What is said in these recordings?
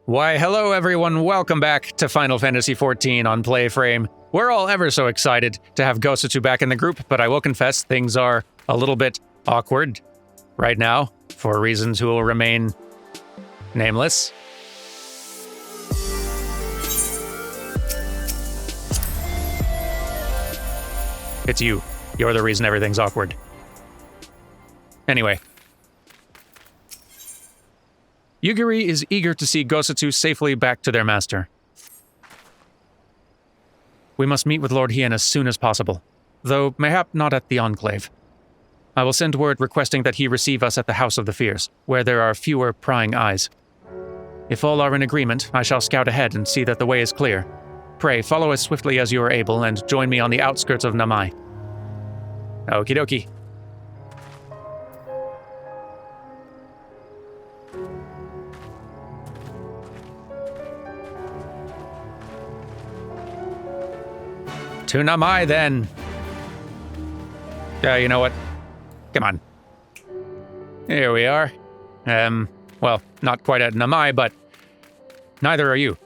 Why, hello everyone, welcome back to Final Fantasy XIV on PlayFrame. We're all ever so excited to have Gosatsu back in the group, but I will confess things are a little bit awkward right now, for reasons who will remain nameless. It's you. You're the reason everything's awkward. Anyway. Yugiri is eager to see Gosatsu safely back to their master. We must meet with Lord Hien as soon as possible, though mayhap not at the Enclave. I will send word requesting that he receive us at the House of the Fears, where there are fewer prying eyes. If all are in agreement, I shall scout ahead and see that the way is clear. Pray, follow as swiftly as you are able and join me on the outskirts of Namai. Okie dokie. To Namai, then. You know what? Come on. Here we are. Well, not quite at Namai, but neither are you.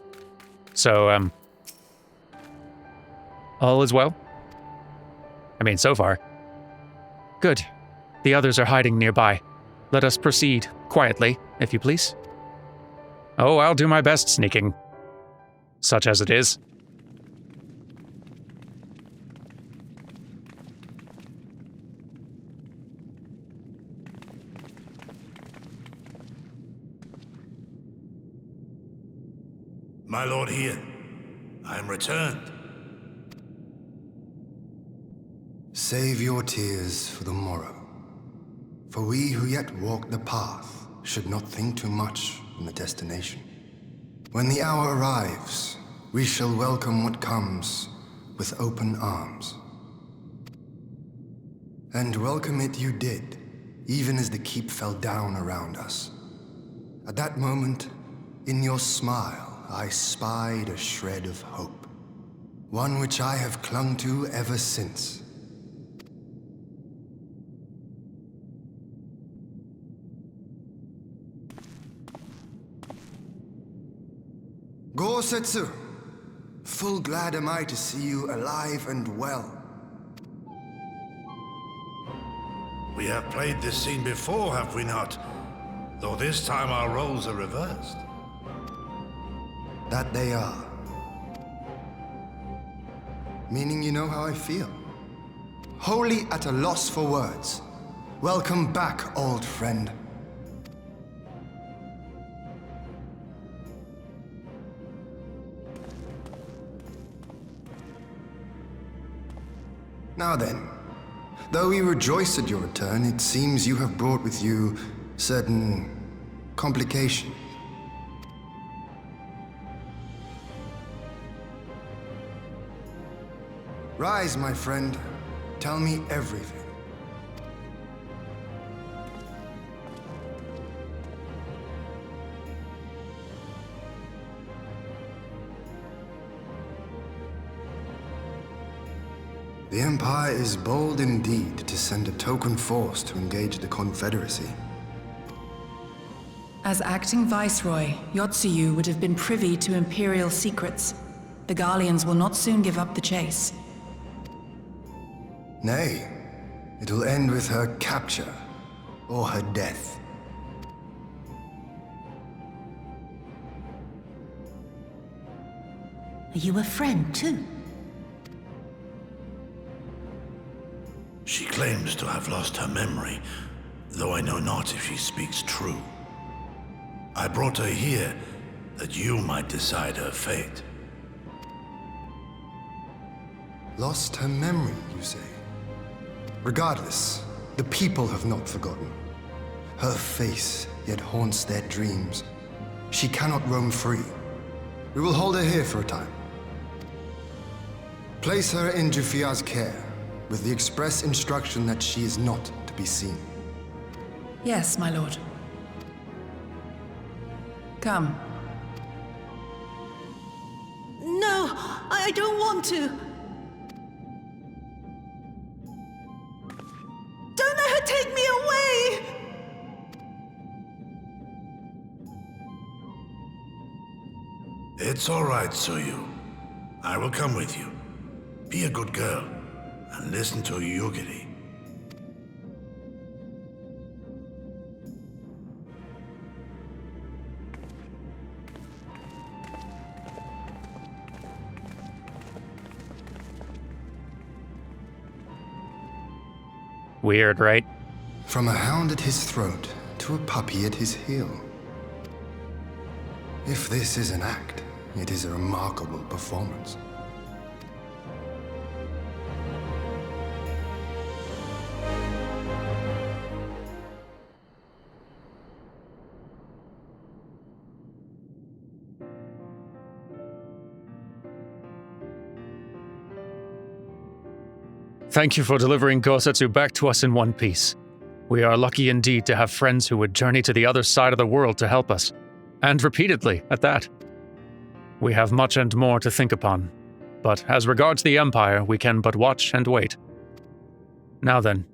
So, all is well? I mean, so far. Good. The others are hiding nearby. Let us proceed, quietly, if you please. Oh, I'll do my best sneaking. Such as it is. My lord Hien, I am returned. Save your tears for the morrow. For we who yet walk the path should not think too much on the destination. When the hour arrives, we shall welcome what comes with open arms. And welcome it you did, even as the keep fell down around us. At that moment, in your smile, I spied a shred of hope. One which I have clung to ever since. Gosatsu, full glad am I to see you alive and well. We have played this scene before, have we not? Though this time our roles are reversed. That they are. Meaning you know how I feel. Wholly at a loss for words. Welcome back, old friend. Now then, though we rejoice at your return, it seems you have brought with you certain complications. Rise, my friend. Tell me everything. The Empire is bold indeed to send a token force to engage the Confederacy. As acting Viceroy, Yotsuyu would have been privy to Imperial secrets. The Garleans will not soon give up the chase. Nay, it will end with her capture, or her death. Are you a friend, too? She claims to have lost her memory, though I know not if she speaks true. I brought her here that you might decide her fate. Lost her memory, you say? Regardless, the people have not forgotten. Her face yet haunts their dreams. She cannot roam free. We will hold her here for a time. Place her in Jufia's care, with the express instruction that she is not to be seen. Yes, my lord. Come. No, I don't want to. Don't let her take me away! It's all right, Suyu. I will come with you. Be a good girl, and listen to Yugiri. Weird, right? From a hound at his throat to a puppy at his heel. If this is an act, it is a remarkable performance. Thank you for delivering Gosetsu back to us in one piece. We are lucky indeed to have friends who would journey to the other side of the world to help us. And repeatedly, at that. We have much and more to think upon. But as regards the Empire, we can but watch and wait. Now then,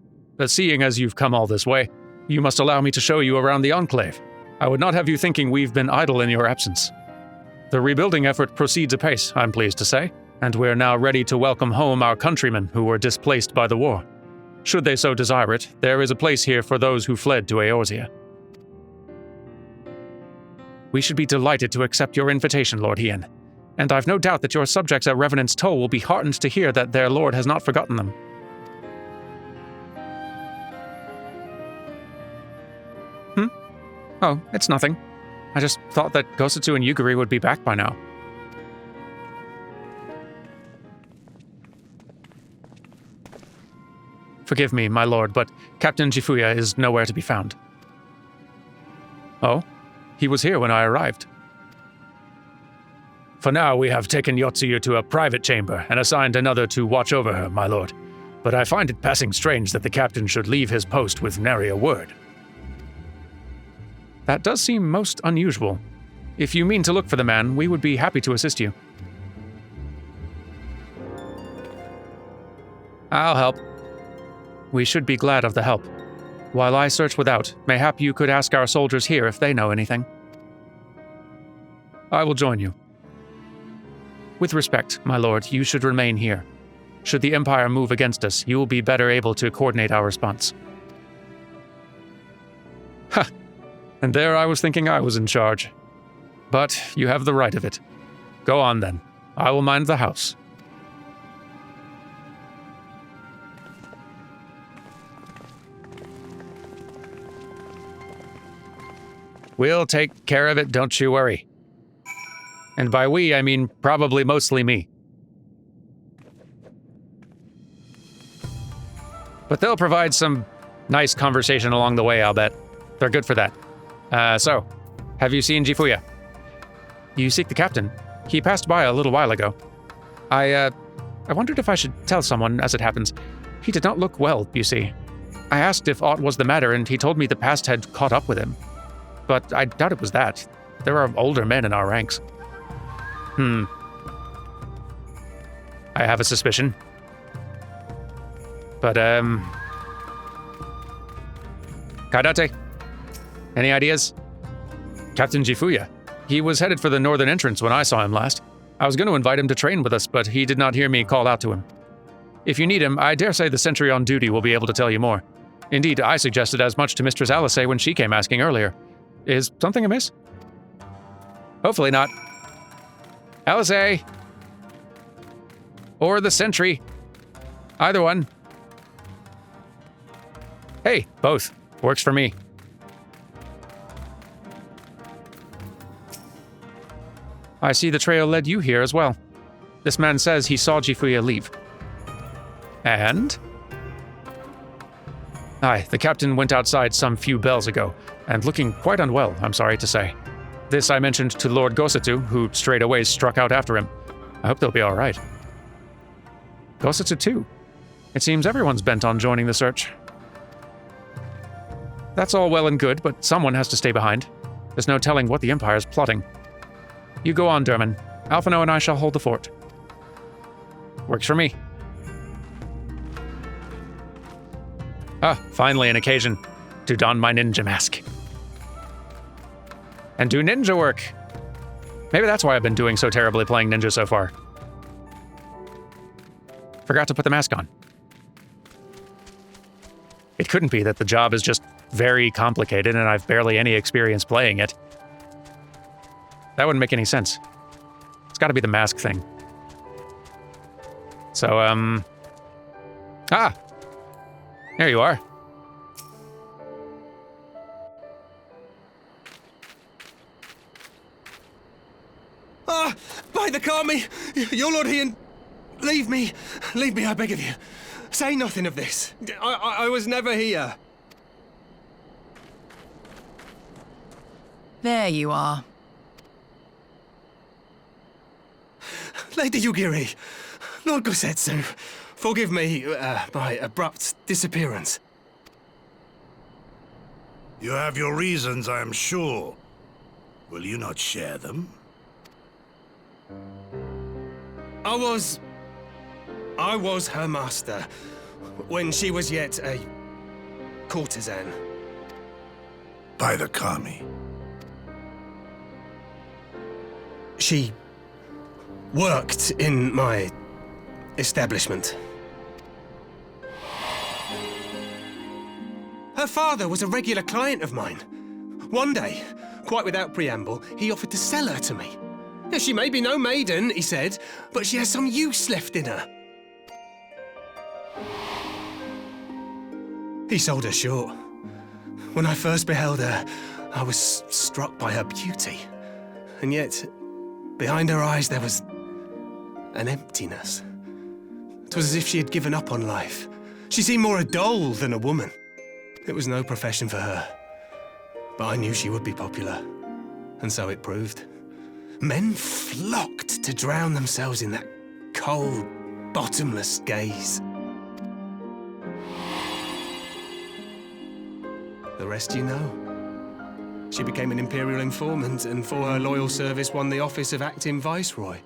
seeing as you've come all this way, you must allow me to show you around the Enclave. I would not have you thinking we've been idle in your absence. The rebuilding effort proceeds apace, I'm pleased to say, and we're now ready to welcome home our countrymen who were displaced by the war. Should they so desire it, there is a place here for those who fled to Eorzea. We should be delighted to accept your invitation, Lord Hien, and I've no doubt that your subjects at Revenant's Toll will be heartened to hear that their lord has not forgotten them. Oh, it's nothing. I just thought that Gosetsu and Yugiri would be back by now. Forgive me, my lord, but Captain Jifuya is nowhere to be found. Oh? He was here when I arrived. For now, we have taken Yotsuyu to a private chamber and assigned another to watch over her, my lord. But I find it passing strange that the captain should leave his post with nary a word. That does seem most unusual. If you mean to look for the man, we would be happy to assist you. I'll help. We should be glad of the help. While I search without, mayhap you could ask our soldiers here if they know anything. I will join you. With respect, my lord, you should remain here. Should the Empire move against us, you will be better able to coordinate our response. Ha! And there I was thinking I was in charge. But you have the right of it. Go on then. I will mind the house. We'll take care of it, don't you worry. And by we, I mean probably mostly me. But they'll provide some nice conversation along the way, I'll bet. They're good for that. So, have you seen Jifuya? You seek the captain. He passed by a little while ago. I wondered if I should tell someone, as it happens. He did not look well, you see. I asked if aught was the matter, and he told me the past had caught up with him. But I doubt it was that. There are older men in our ranks. I have a suspicion. But, Kaidate? Any ideas? Captain Jifuya. He was headed for the northern entrance when I saw him last. I was going to invite him to train with us, but he did not hear me call out to him. If you need him, I dare say the sentry on duty will be able to tell you more. Indeed, I suggested as much to Mistress Alice when she came asking earlier. Is something amiss? Hopefully not. Alice! Or the sentry. Either one. Hey, both. Works for me. I see the trail led you here as well. This man says he saw Jifuya leave. And? Aye, the captain went outside some few bells ago, and looking quite unwell, I'm sorry to say. This I mentioned to Lord Gosetsu, who straight away struck out after him. I hope they'll be all right. Gosetsu too. It seems everyone's bent on joining the search. That's all well and good, but someone has to stay behind. There's no telling what the Empire's plotting. You go on, Durman. Alphino and I shall hold the fort. Works for me. Ah, finally an occasion to don my ninja mask. And do ninja work. Maybe that's why I've been doing so terribly playing ninja so far. Forgot to put the mask on. It couldn't be that the job is just very complicated and I've barely any experience playing it. That wouldn't make any sense. It's gotta be the mask thing. So, Ah! There you are. Ah! By the Kami! Your Lord Ian! Leave me! Leave me, I beg of you. Say nothing of this. I was never here. There you are. Lady Yugiri, Lord Gosetsu, forgive me my abrupt disappearance. You have your reasons, I am sure. Will you not share them? I was her master when she was yet a courtesan. By the Kami. She worked in my establishment. Her father was a regular client of mine. One day, quite without preamble, he offered to sell her to me. Now, she may be no maiden, he said, but she has some use left in her. He sold her short. When I first beheld her, I was struck by her beauty. And yet, behind her eyes there was an emptiness. It was as if she had given up on life. She seemed more a doll than a woman. It was no profession for her. But I knew she would be popular. And so it proved. Men flocked to drown themselves in that cold, bottomless gaze. The rest you know. She became an Imperial informant and for her loyal service won the office of acting Viceroy.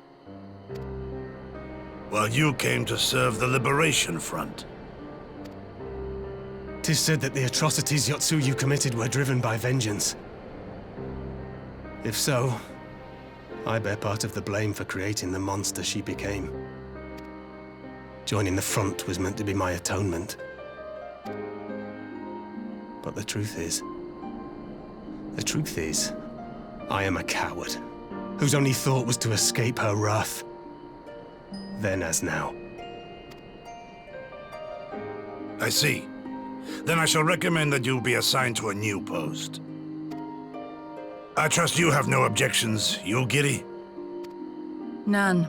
While you came to serve the Liberation Front. 'Tis said that the atrocities Yotsuyu committed were driven by vengeance. If so, I bear part of the blame for creating the monster she became. Joining the front was meant to be my atonement. But the truth is, I am a coward, whose only thought was to escape her wrath. Then as now. I see. Then I shall recommend that you be assigned to a new post. I trust you have no objections, Yugiri? None.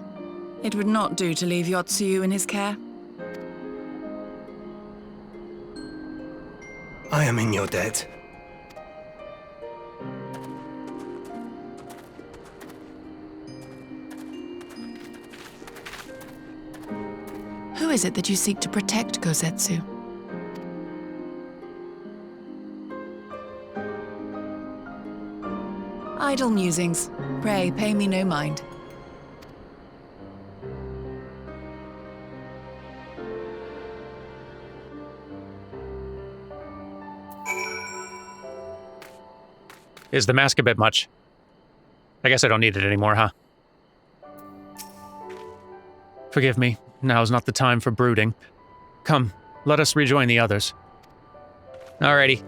It would not do to leave Yotsuyu in his care. I am in your debt. Who is it that you seek to protect, Gosetsu? Idle musings. Pray, pay me no mind. Is the mask a bit much? I guess I don't need it anymore, huh? Forgive me. Now's not the time for brooding. Come, let us rejoin the others. Alrighty.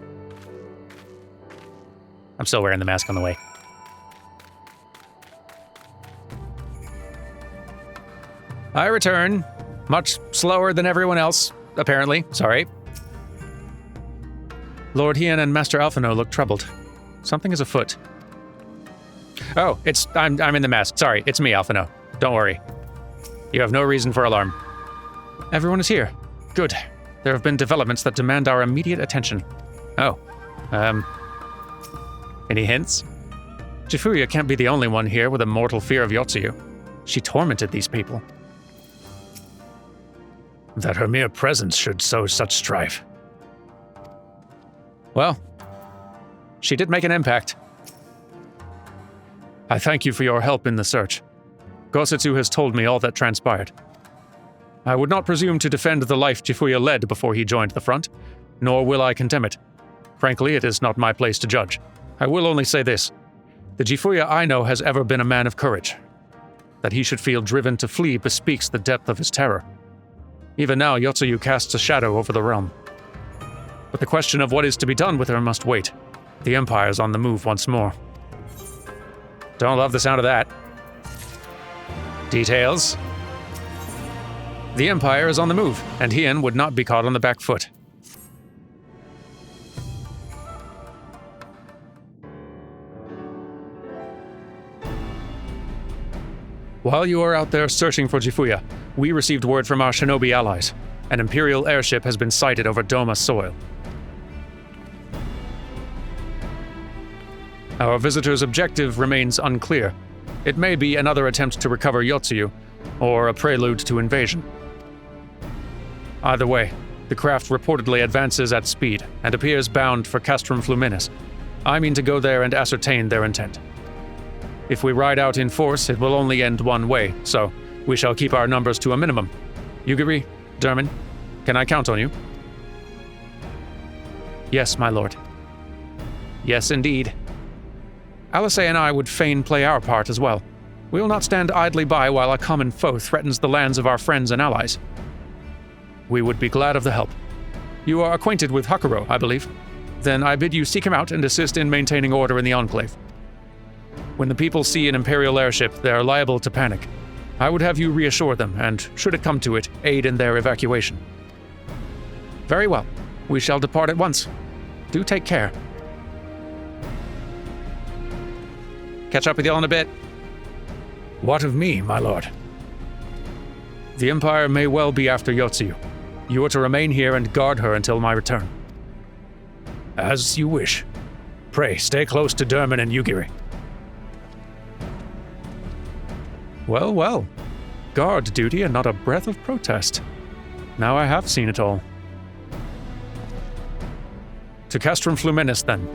I'm still wearing the mask on the way. I return. Much slower than everyone else, apparently. Sorry. Lord Hien and Master Alphino look troubled. Something is afoot. Oh, I'm in the mask. Sorry, it's me, Alphino. Don't worry. You have no reason for alarm. Everyone is here. Good. There have been developments that demand our immediate attention. Oh. Any hints? Jifuya can't be the only one here with a mortal fear of Yotsuyu. She tormented these people. That her mere presence should sow such strife. Well, she did make an impact. I thank you for your help in the search. Gosetsu has told me all that transpired. I would not presume to defend the life Jifuya led before he joined the front, nor will I condemn it. Frankly, it is not my place to judge. I will only say this. The Jifuya I know has ever been a man of courage. That he should feel driven to flee bespeaks the depth of his terror. Even now, Yotsuyu casts a shadow over the realm. But the question of what is to be done with her must wait. The Empire's on the move once more. Don't love the sound of that. Details. The Empire is on the move, and Hien would not be caught on the back foot. While you are out there searching for Jifuya, we received word from our shinobi allies. An Imperial airship has been sighted over Doma soil. Our visitor's objective remains unclear. It may be another attempt to recover Yotsuyu, or a prelude to invasion. Either way, the craft reportedly advances at speed and appears bound for Castrum Fluminis. I mean to go there and ascertain their intent. If we ride out in force, it will only end one way, so we shall keep our numbers to a minimum. Yugiri, Dermin, can I count on you? Yes, my lord. Yes, indeed. Alice and I would fain play our part as well. We will not stand idly by while a common foe threatens the lands of our friends and allies. We would be glad of the help. You are acquainted with Hakuro, I believe. Then I bid you seek him out and assist in maintaining order in the Enclave. When the people see an Imperial airship, they are liable to panic. I would have you reassure them, and should it come to it, aid in their evacuation. Very well. We shall depart at once. Do take care. Catch up with you all in a bit. What of me, my lord? The Empire may well be after Yotsuyu. You are to remain here and guard her until my return. As you wish. Pray, stay close to Dermin and Yugiri. Well, well. Guard duty and not a breath of protest. Now I have seen it all. To Castrum Fluminis, then.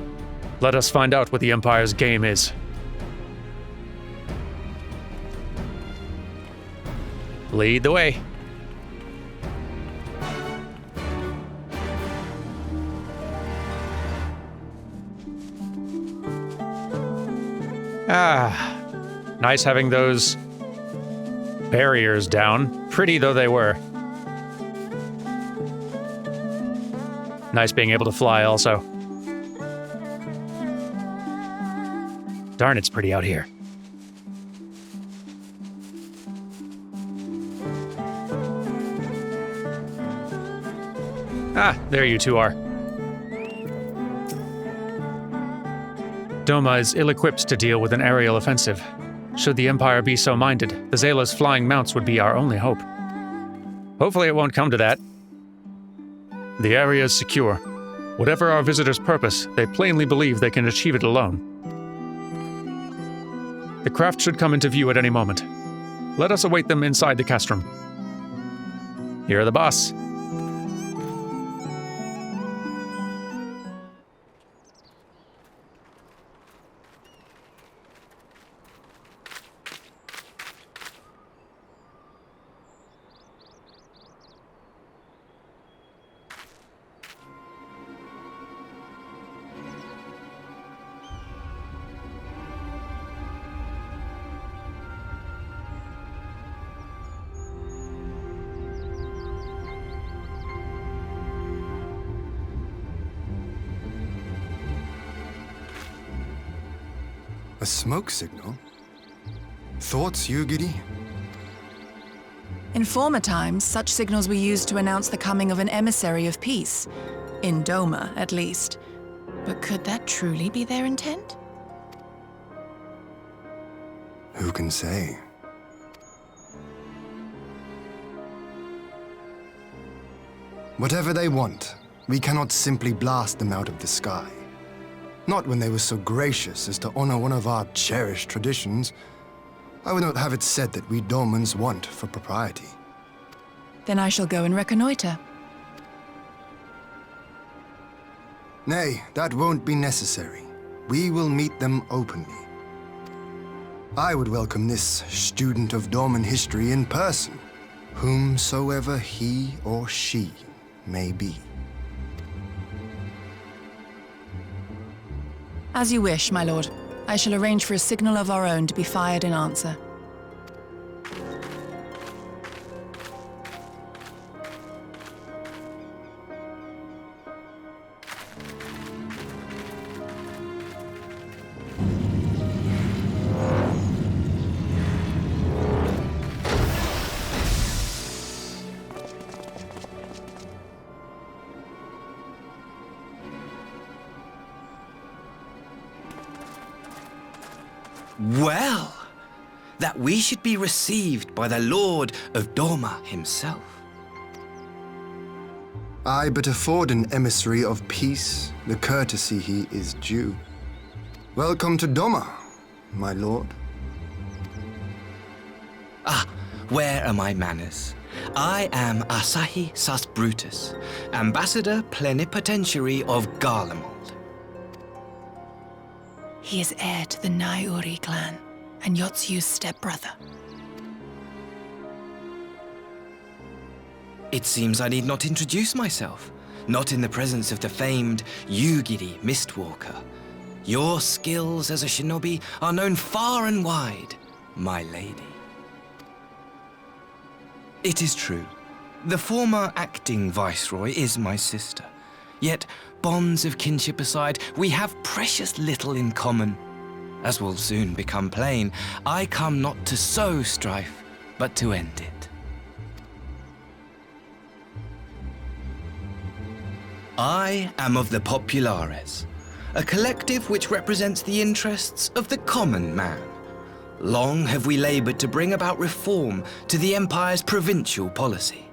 Let us find out what the Empire's game is. Lead the way. Nice having those barriers down, pretty though they were. Nice being able to fly also. Darn, it's pretty out here. There you two are. Doma is ill-equipped to deal with an aerial offensive. Should the Empire be so minded, the Zayla's flying mounts would be our only hope. Hopefully it won't come to that. The area is secure. Whatever our visitors' purpose, they plainly believe they can achieve it alone. The craft should come into view at any moment. Let us await them inside the castrum. Here are the boss. A smoke signal? Thoughts, Yugiri? In former times, such signals were used to announce the coming of an emissary of peace. In Doma, at least. But could that truly be their intent? Who can say? Whatever they want, we cannot simply blast them out of the sky. Not when they were so gracious as to honor one of our cherished traditions. I would not have it said that we Domans want for propriety. Then I shall go and reconnoiter. Nay, that won't be necessary. We will meet them openly. I would welcome this student of Doman history in person, whomsoever he or she may be. As you wish, my lord. I shall arrange for a signal of our own to be fired in answer. Well, that we should be received by the Lord of Doma himself. I but afford an emissary of peace the courtesy he is due. Welcome to Doma, my lord. Ah, where are my manners? I am Asahi Sus Brutus, ambassador plenipotentiary of Garlean. He is heir to the Naiuri clan, and Yotsu's stepbrother. It seems I need not introduce myself, not in the presence of the famed Yugiri Mistwalker. Your skills as a shinobi are known far and wide, my lady. It is true, the former acting viceroy is my sister. Yet, bonds of kinship aside, we have precious little in common. As will soon become plain, I come not to sow strife, but to end it. I am of the Populares, a collective which represents the interests of the common man. Long have we labored to bring about reform to the Empire's provincial policy.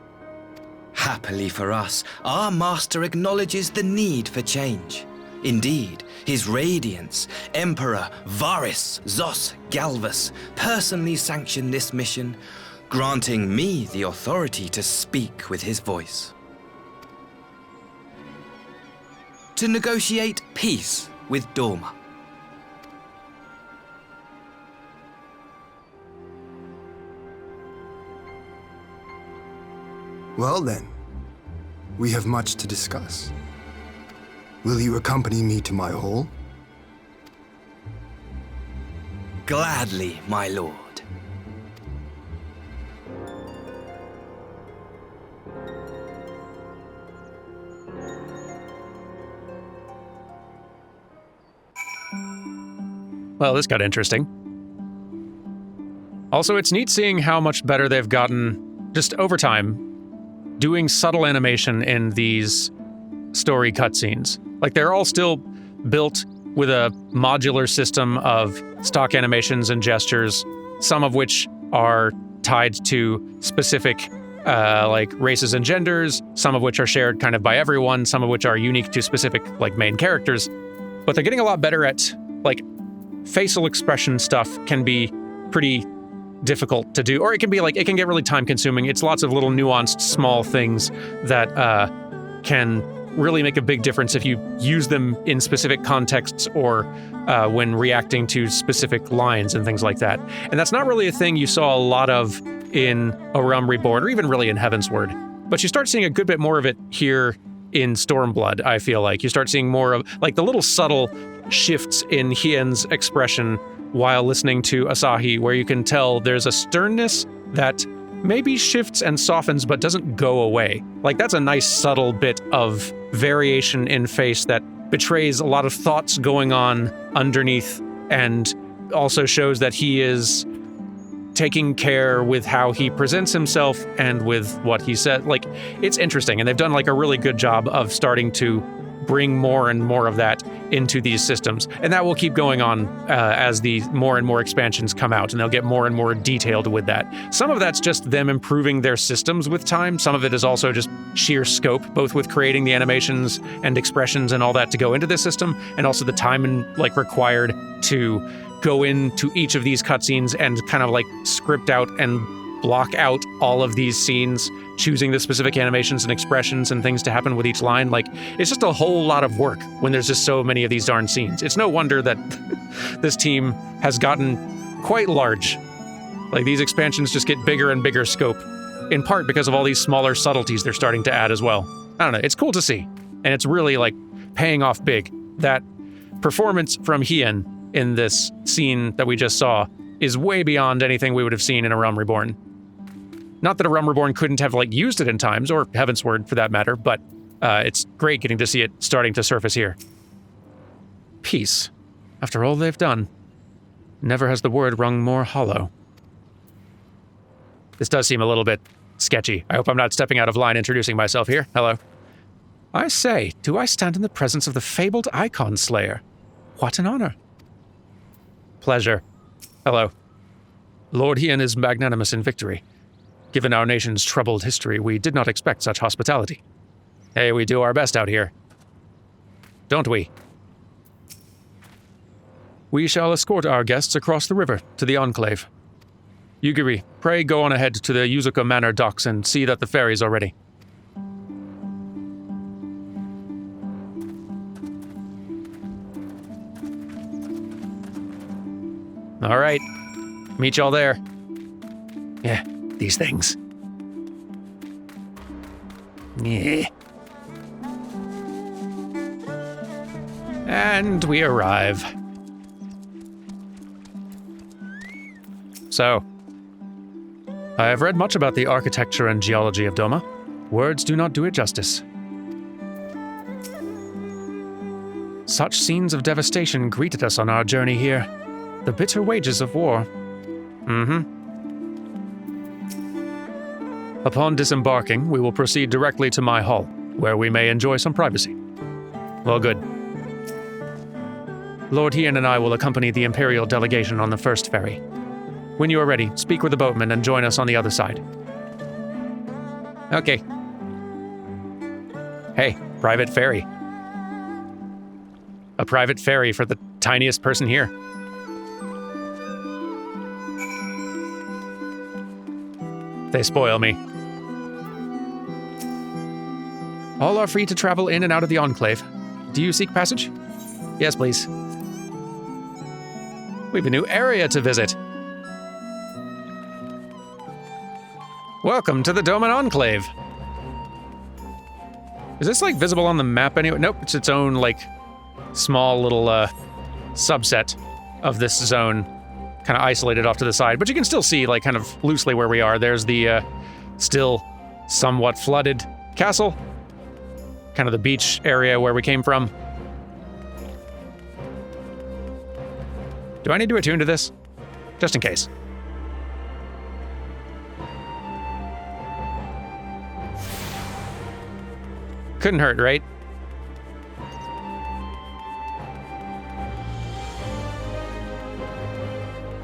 Happily for us, our master acknowledges the need for change. Indeed, His Radiance, Emperor Varys Zos Galvus, personally sanctioned this mission, granting me the authority to speak with his voice. To negotiate peace with Doma. Well then, we have much to discuss. Will you accompany me to my hall? Gladly, my lord. Well, this got interesting. Also, it's neat seeing how much better they've gotten just over time doing subtle animation in these story cutscenes. Like, they're all still built with a modular system of stock animations and gestures, some of which are tied to specific like races and genders, some of which are shared kind of by everyone, some of which are unique to specific like main characters. But they're getting a lot better at like facial expression stuff can be pretty difficult to do, or it can be like, it can get really time consuming. It's lots of little nuanced small things that can really make a big difference if you use them in specific contexts or when reacting to specific lines and things like that. And that's not really a thing you saw a lot of in A Realm Reborn, or even really in Heavensward. But you start seeing a good bit more of it here in Stormblood, I feel like. You start seeing more of like the little subtle shifts in Hien's expression while listening to Asahi, where you can tell there's a sternness that maybe shifts and softens but doesn't go away. Like, that's a nice subtle bit of variation in face that betrays a lot of thoughts going on underneath, and also shows that he is taking care with how he presents himself and with what he said. Like, it's interesting, and they've done like a really good job of starting to bring more and more of that into these systems. And that will keep going on as the more and more expansions come out, and they'll get more and more detailed with that. Some of that's just them improving their systems with time. Some of it is also just sheer scope, both with creating the animations and expressions and all that to go into this system, and also the time and like required to go into each of these cutscenes and kind of like script out and block out all of these scenes, choosing the specific animations and expressions and things to happen with each line. Like, it's just a whole lot of work when there's just so many of these darn scenes. It's no wonder that this team has gotten quite large. Like, these expansions just get bigger and bigger scope, in part because of all these smaller subtleties they're starting to add as well. I don't know, it's cool to see. And it's really like paying off big. That performance from Hien in this scene that we just saw is way beyond anything we would have seen in A Realm Reborn. Not that A Realm Reborn couldn't have used it in times, or Heavensward for that matter, but it's great getting to see it starting to surface here. Peace. After all they've done, never has the word rung more hollow. This does seem a little bit sketchy. I hope I'm not stepping out of line introducing myself here. Hello. I say, do I stand in the presence of the fabled Icon Slayer? What an honor. Pleasure. Hello. Lord Hien is magnanimous in victory. Given our nation's troubled history, we did not expect such hospitality. Hey, we do our best out here. Don't we? We shall escort our guests across the river to the Enclave. Yugiri, pray go on ahead to the Yuzuka Manor docks and see that the ferries are ready. All right. Meet y'all there. Yeah, these things. Yeah. And we arrive. So, I have read much about the architecture and geology of Doma. Words do not do it justice. Such scenes of devastation greeted us on our journey here. The bitter wages of war. Upon disembarking, we will proceed directly to my hall, where we may enjoy some privacy. Well, good. Lord Hien and I will accompany the Imperial delegation on the first ferry. When you are ready, speak with the boatman and join us on the other side. Okay. Hey, private ferry. A private ferry for the tiniest person here. They spoil me. All are free to travel in and out of the Enclave. Do you seek passage? Yes, please. We have a new area to visit. Welcome to the Doman Enclave. Is this visible on the map anyway? Nope, it's its own small little subset of this zone, kind of isolated off to the side. But you can still see kind of loosely where we are. There's the still somewhat flooded castle, kind of the beach area where we came from. Do I need to attune to this? Just in case. Couldn't hurt, right?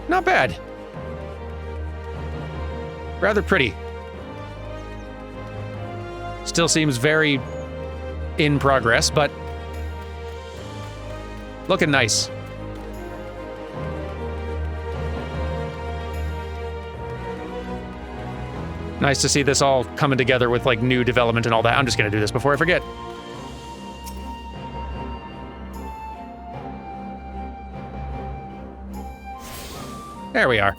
Not bad. Rather pretty. Still seems very in progress, but looking nice. Nice to see this all coming together with new development and all that. I'm just gonna do this before I forget. There we are.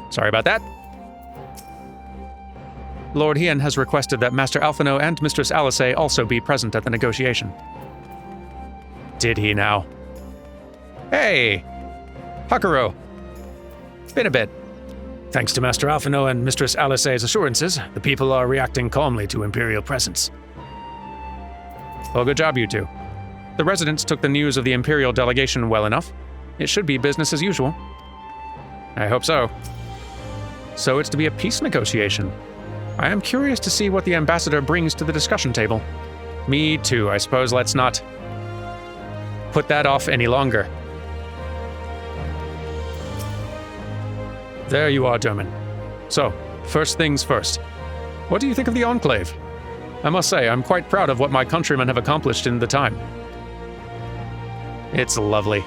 Sorry about that. Lord Hien has requested that Master Alphino and Mistress Alice also be present at the negotiation. Did he now? Hey! Hakuro! Been a bit. Thanks to Master Alphino and Mistress Alice's assurances, the people are reacting calmly to Imperial presence. Well, good job, you two. The residents took the news of the Imperial delegation well enough. It should be business as usual. I hope so. So it's to be a peace negotiation. I am curious to see what the ambassador brings to the discussion table. Me too, I suppose. Let's not put that off any longer. There you are, Derman. So, first things first. What do you think of the Enclave? I must say, I'm quite proud of what my countrymen have accomplished in the time. It's lovely.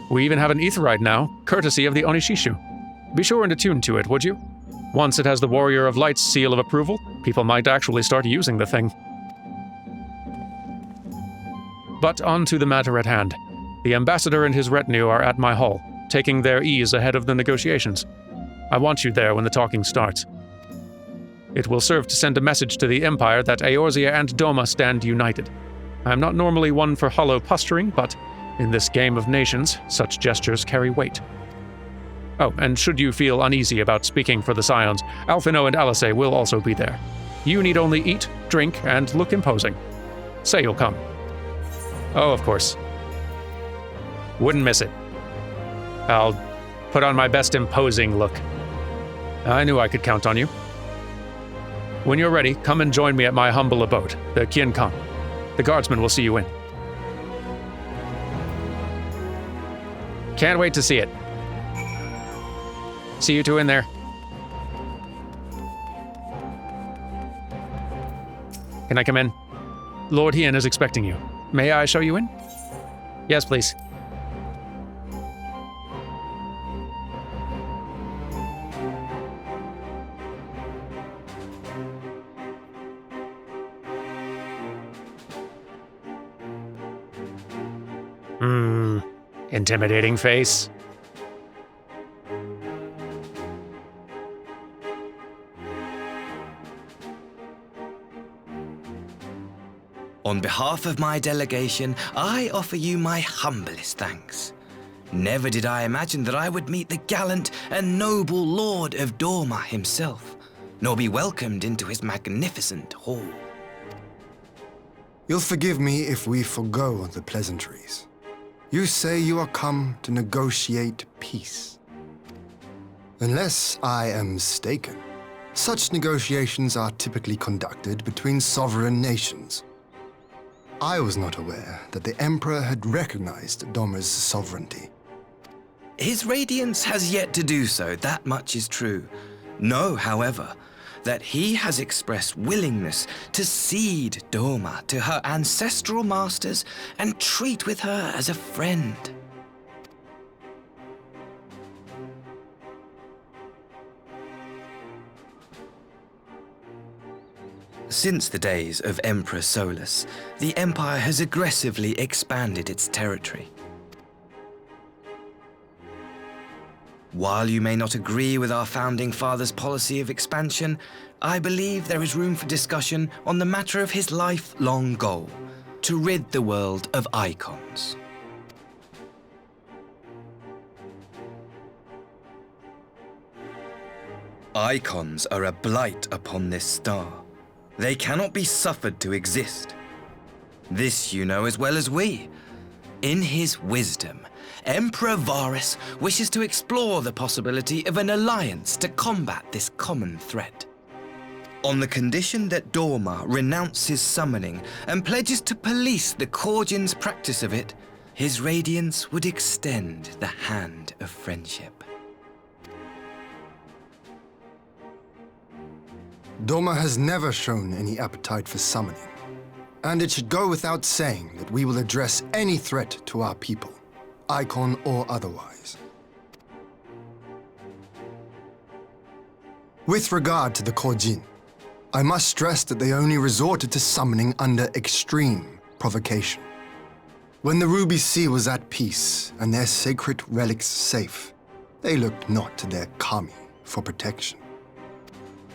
We even have an Aetheryte now, courtesy of the Onishishu. Be sure and attune to it, would you? Once it has the Warrior of Light's seal of approval, people might actually start using the thing. But on to the matter at hand. The ambassador and his retinue are at my hall, taking their ease ahead of the negotiations. I want you there when the talking starts. It will serve to send a message to the Empire that Eorzea and Doma stand united. I am not normally one for hollow posturing, but In this game of nations, such gestures carry weight. Oh, and should you feel uneasy about speaking for the Scions, Alphino and Alice will also be there. You need only eat, drink, and look imposing. Say you'll come. Oh, of course. Wouldn't miss it. I'll put on my best imposing look. I knew I could count on you. When you're ready, come and join me at my humble abode, the Kien Kang. The guardsmen will see you in. Can't wait to see it. See you two in there. Can I come in? Lord Hien is expecting you. May I show you in? Yes, please. Intimidating face. On behalf of my delegation, I offer you my humblest thanks. Never did I imagine that I would meet the gallant and noble Lord of Dorma himself, nor be welcomed into his magnificent hall. You'll forgive me if we forgo the pleasantries. You say you are come to negotiate peace. Unless I am mistaken, such negotiations are typically conducted between sovereign nations. I was not aware that the Emperor had recognized Dorma's sovereignty. His Radiance has yet to do so, that much is true. Know, however, that he has expressed willingness to cede Dorma to her ancestral masters and treat with her as a friend. Since the days of Emperor Solus, the Empire has aggressively expanded its territory. While you may not agree with our founding father's policy of expansion, I believe there is room for discussion on the matter of his lifelong goal, to rid the world of icons. Icons are a blight upon this star. They cannot be suffered to exist. This you know as well as we. In his wisdom, Emperor Varus wishes to explore the possibility of an alliance to combat this common threat. On the condition that Dorma renounces summoning and pledges to police the Korgin's practice of it, his Radiance would extend the hand of friendship. Dorma has never shown any appetite for summoning, and it should go without saying that we will address any threat to our people, icon or otherwise. With regard to the Korgin, I must stress that they only resorted to summoning under extreme provocation. When the Ruby Sea was at peace and their sacred relics safe, they looked not to their kami for protection.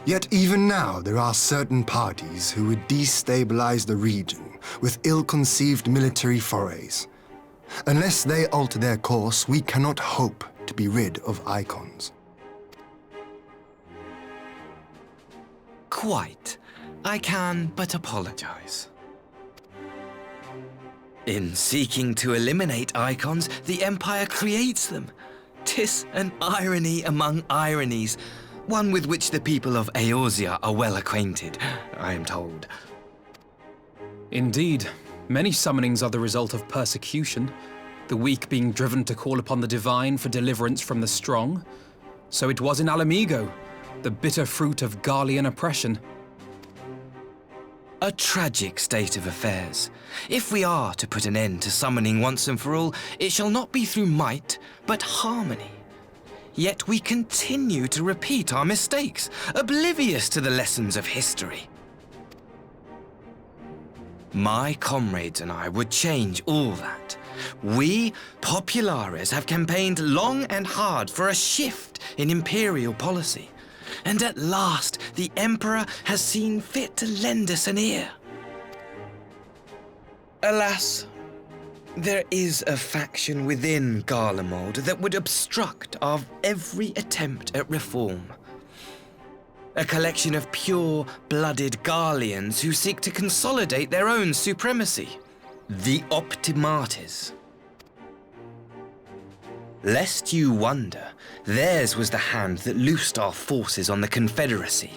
Yet even now there are certain parties who would destabilize the region with ill-conceived military forays. Unless they alter their course, we cannot hope to be rid of icons. Quite. I can but apologize. In seeking to eliminate icons, the Empire creates them. 'Tis an irony among ironies, one with which the people of Eorzea are well acquainted, I am told. Indeed, many summonings are the result of persecution, the weak being driven to call upon the divine for deliverance from the strong. So it was in Alamigo, the bitter fruit of Garlean oppression. A tragic state of affairs. If we are to put an end to summoning once and for all, it shall not be through might, but harmony. Yet we continue to repeat our mistakes, oblivious to the lessons of history. My comrades and I would change all that. We, Populares, have campaigned long and hard for a shift in imperial policy. And at last, the Emperor has seen fit to lend us an ear. Alas, There is a faction within Garlemald that would obstruct our every attempt at reform. A collection of pure-blooded Garleans who seek to consolidate their own supremacy. The Optimates. Lest you wonder, theirs was the hand that loosed our forces on the Confederacy.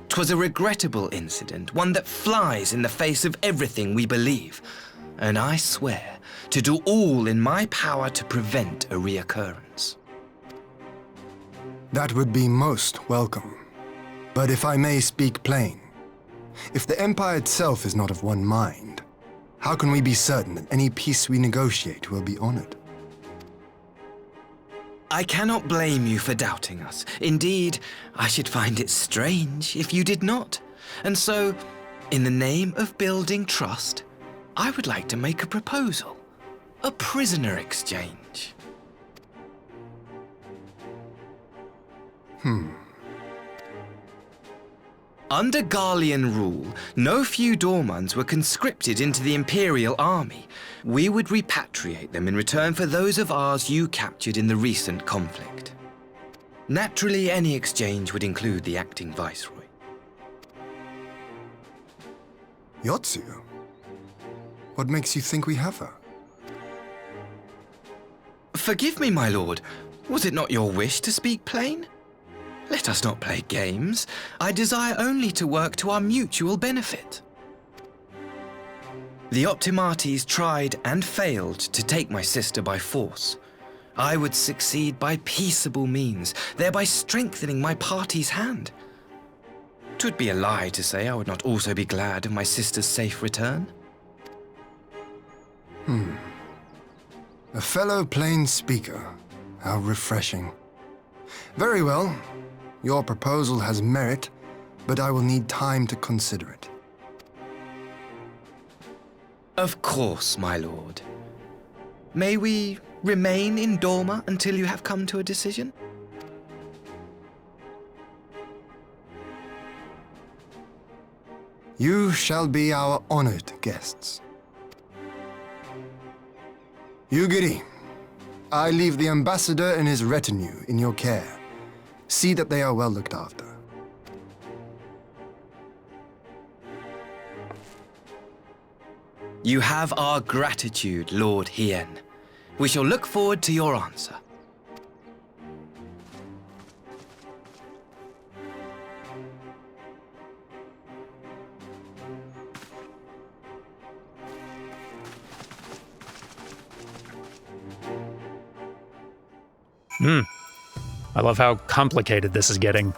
'Twas a regrettable incident, one that flies in the face of everything we believe, and I swear to do all in my power to prevent a reoccurrence. That would be most welcome. But if I may speak plain, if the Empire itself is not of one mind, how can we be certain that any peace we negotiate will be honored? I cannot blame you for doubting us. Indeed, I should find it strange if you did not. And so, in the name of building trust, I would like to make a proposal. A prisoner exchange. Under Garlean rule, no few Dormans were conscripted into the Imperial Army. We would repatriate them in return for those of ours you captured in the recent conflict. Naturally, any exchange would include the acting Viceroy. Yotsuyu? What makes you think we have her? Forgive me, my lord. Was it not your wish to speak plain? Let us not play games. I desire only to work to our mutual benefit. The Optimates tried and failed to take my sister by force. I would succeed by peaceable means, thereby strengthening my party's hand. 'Twould be a lie to say I would not also be glad of my sister's safe return. A fellow plain speaker. How refreshing. Very well. Your proposal has merit, but I will need time to consider it. Of course, my lord. May we remain in Dorma until you have come to a decision? You shall be our honored guests. Yugiri, I leave the ambassador and his retinue in your care. See that they are well looked after. You have our gratitude, Lord Hien. We shall look forward to your answer. I love how complicated this is getting.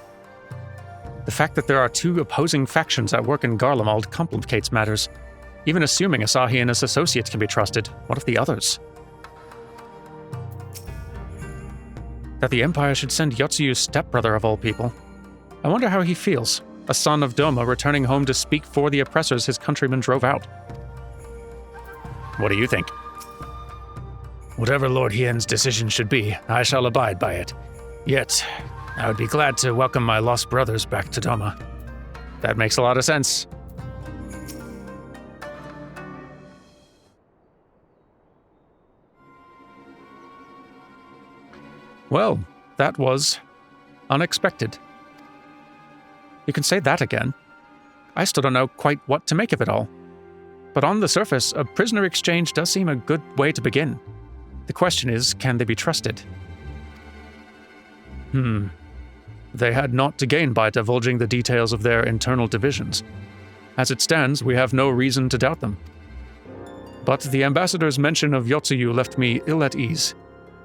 The fact that there are two opposing factions at work in Garlemald complicates matters. Even assuming Asahi and his associates can be trusted, what of the others? That the Empire should send Yotsuyu's stepbrother of all people. I wonder how he feels, a son of Doma returning home to speak for the oppressors his countrymen drove out. What do you think? Whatever Lord Hien's decision should be, I shall abide by it. Yet, I would be glad to welcome my lost brothers back to Doma. That makes a lot of sense. Well, that was unexpected. You can say that again. I still don't know quite what to make of it all. But on the surface, a prisoner exchange does seem a good way to begin. The question is, can they be trusted? They had naught to gain by divulging the details of their internal divisions. As it stands, we have no reason to doubt them. But the ambassador's mention of Yotsuyu left me ill at ease.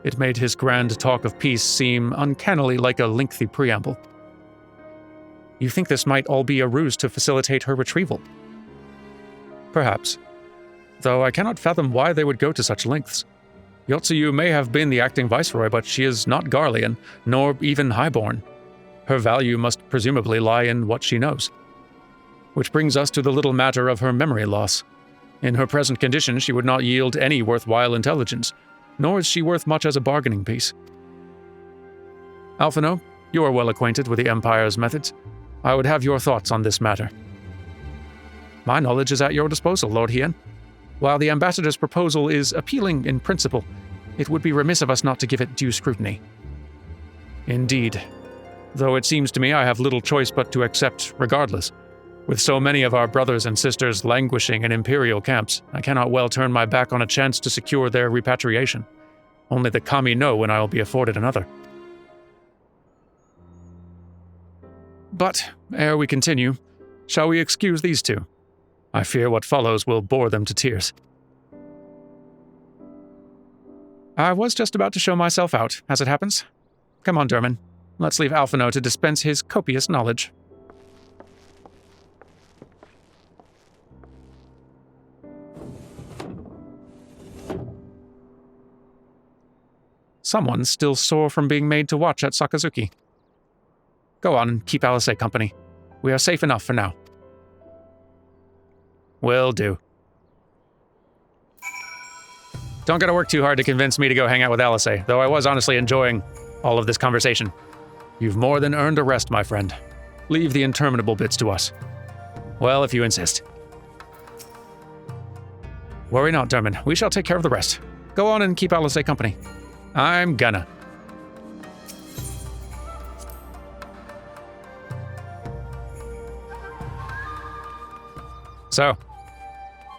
It made his grand talk of peace seem uncannily like a lengthy preamble. You think this might all be a ruse to facilitate her retrieval? Perhaps. Though I cannot fathom why they would go to such lengths. Yotsuyu may have been the acting viceroy, but she is not Garlean, nor even highborn. Her value must presumably lie in what she knows. Which brings us to the little matter of her memory loss. In her present condition, she would not yield any worthwhile intelligence, nor is she worth much as a bargaining piece. Alphino, you are well acquainted with the Empire's methods. I would have your thoughts on this matter. My knowledge is at your disposal, Lord Hien. While the ambassador's proposal is appealing in principle, it would be remiss of us not to give it due scrutiny. Indeed. Though it seems to me I have little choice but to accept regardless. With so many of our brothers and sisters languishing in imperial camps, I cannot well turn my back on a chance to secure their repatriation. Only the kami know when I will be afforded another. But, ere we continue, shall we excuse these two? I fear what follows will bore them to tears. I was just about to show myself out, as it happens. Come on, Derman. Let's leave Alphino to dispense his copious knowledge. Someone's still sore from being made to watch at Sakazuki. Go on and keep Alice company. We are safe enough for now. Will do. Don't gotta work too hard to convince me to go hang out with Alice, though I was honestly enjoying all of this conversation. You've more than earned a rest, my friend. Leave the interminable bits to us. Well, if you insist. Worry not, Derman. We shall take care of the rest. Go on and keep Alice company. I'm gonna. So,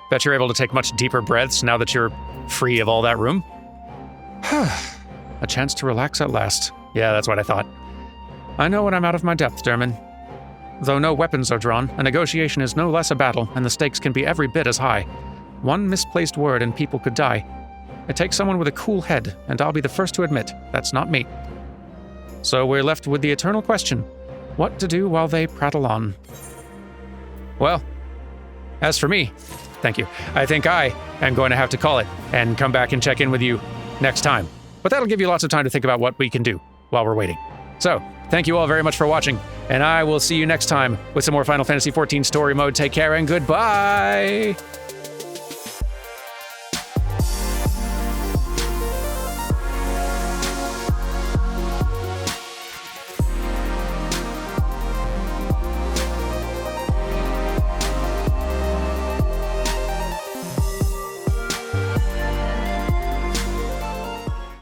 bet you're able to take much deeper breaths now that you're free of all that room? A chance to relax at last. Yeah, that's what I thought. I know when I'm out of my depth, Derman. Though no weapons are drawn, a negotiation is no less a battle, and the stakes can be every bit as high. One misplaced word and people could die. It takes someone with a cool head, and I'll be the first to admit, that's not me. So we're left with the eternal question, what to do while they prattle on? Well, as for me, thank you. I think I am going to have to call it and come back and check in with you next time. But that'll give you lots of time to think about what we can do while we're waiting. So, thank you all very much for watching, and I will see you next time with some more Final Fantasy XIV story mode. Take care and goodbye!